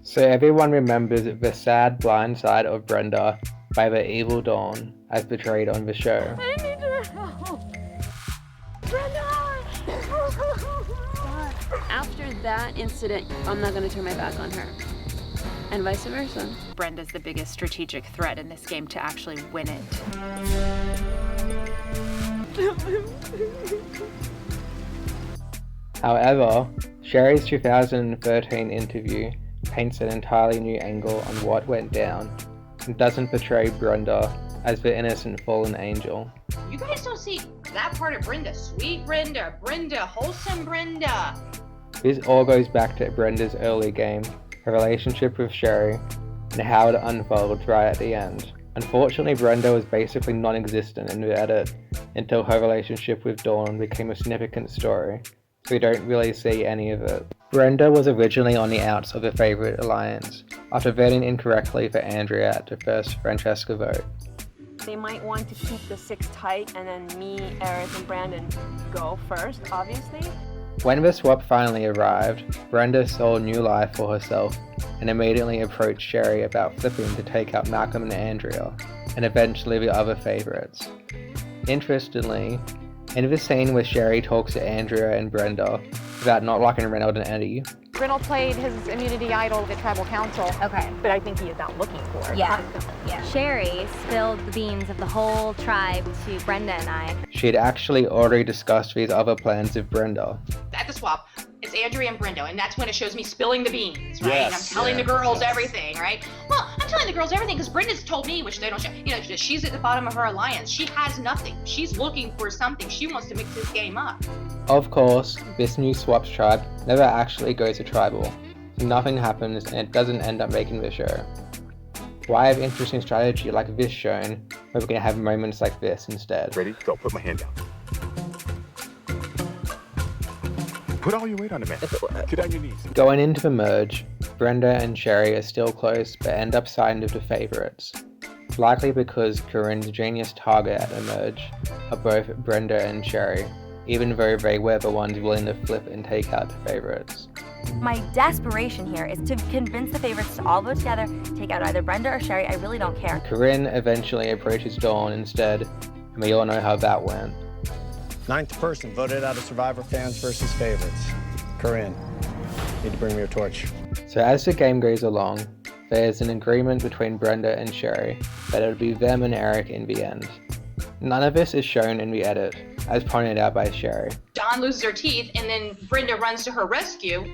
So everyone remembers the sad blind side of Brenda by the evil Dawn, as portrayed on the show. I need your help. Brenda! After that incident, I'm not going to turn my back on her. And vice versa. Brenda's the biggest strategic threat in this game to actually win it. However, Sherry's 2013 interview paints an entirely new angle on what went down and doesn't portray Brenda as the innocent fallen angel. You guys don't see that part of Brenda. Sweet Brenda, wholesome Brenda. This all goes back to Brenda's early game, her relationship with Sherry, and how it unfolds right at the end. Unfortunately, Brenda was basically non-existent in the edit until her relationship with Dawn became a significant story, so we don't really see any of it. Brenda was originally on the outs of the Favourite Alliance, after voting incorrectly for Andrea at the first Francesca vote. They might want to keep the 6 tight and then me, Eric, and Brandon go first, obviously. When the swap finally arrived, Brenda saw new life for herself and immediately approached Sherry about flipping to take out Malcolm and Andrea, and eventually the other favourites. Interestingly, in the scene where Sherry talks to Andrea and Brenda about not liking Reynolds and Eddie, Reynolds played his immunity idol at tribal council. Okay. But I think he is out looking for it. Yeah. Sherry spilled the beans of the whole tribe to Brenda and I. she had actually already discussed these other plans with Brenda. At the swap, it's Andrea and Brenda, and that's when it shows me spilling the beans, right? Yes, I'm telling the girls everything, right? Well, I'm telling the girls everything because Brenda's told me, which they don't show. She's at the bottom of her alliance. She has nothing. She's looking for something. She wants to mix this game up. Of course, this new swaps tribe never actually goes to tribal, so nothing happens and it doesn't end up making the show. Why have interesting strategy like this shown where we're going to have moments like this instead? Ready? Go. Put my hand down. Put all your weight on the mat. Get on your knees. Going into the merge, Brenda and Sherry are still close but end up siding with the favourites. Likely because Corinne's genius target at the merge are both Brenda and Sherry, even though they were the ones willing to flip and take out the favourites. My desperation here is to convince the favorites to all vote together, take out either Brenda or Sherry. I really don't care. Corinne eventually approaches Dawn instead, and we all know how that went. 9th person voted out of Survivor fans versus favorites. Corinne, need to bring me your torch. So as the game goes along, there's an agreement between Brenda and Sherry that it would be them and Eric in the end. None of this is shown in the edit, as pointed out by Sherry. Dawn loses her teeth, and then Brenda runs to her rescue.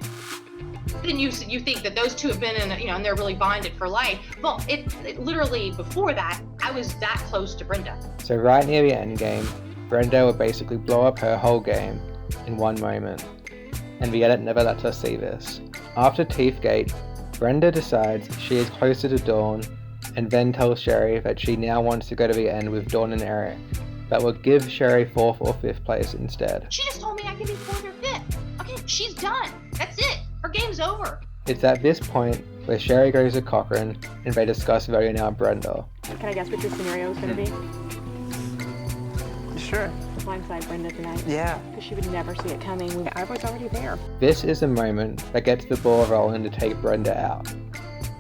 Then you think that those two have been in, and they're really bonded for life. Well, it literally before that, I was that close to Brenda. So right near the end game, Brenda will basically blow up her whole game in one moment, and the edit never lets us see this. After Teethgate, Brenda decides she is closer to Dawn, and then tells Sherry that she now wants to go to the end with Dawn and Eric, but will give Sherry 4th or 5th place instead. She just told me I could be 4th or 5th. Okay, she's done. That's it. Her game's over. It's at this point where Sherry goes to Cochrane and they discuss voting out Brenda. Can I guess what this scenario is going to be? Sure. Blindside Brenda tonight. Yeah. Because she would never see it coming. I was already there. This is the moment that gets the ball rolling to take Brenda out.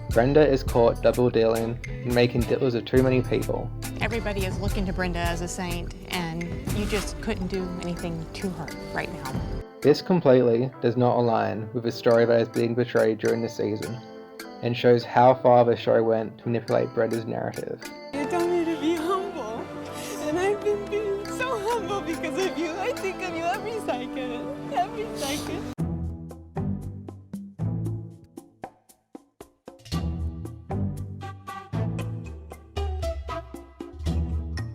Brenda is caught double dealing and making deals of too many people. Everybody is looking to Brenda as a saint, and you just couldn't do anything to her right now. This completely does not align with the story that is being portrayed during the season, and shows how far the show went to manipulate Brenda's narrative. You told me to be humble, and I've been being so humble because of you. I think of you every second, every second.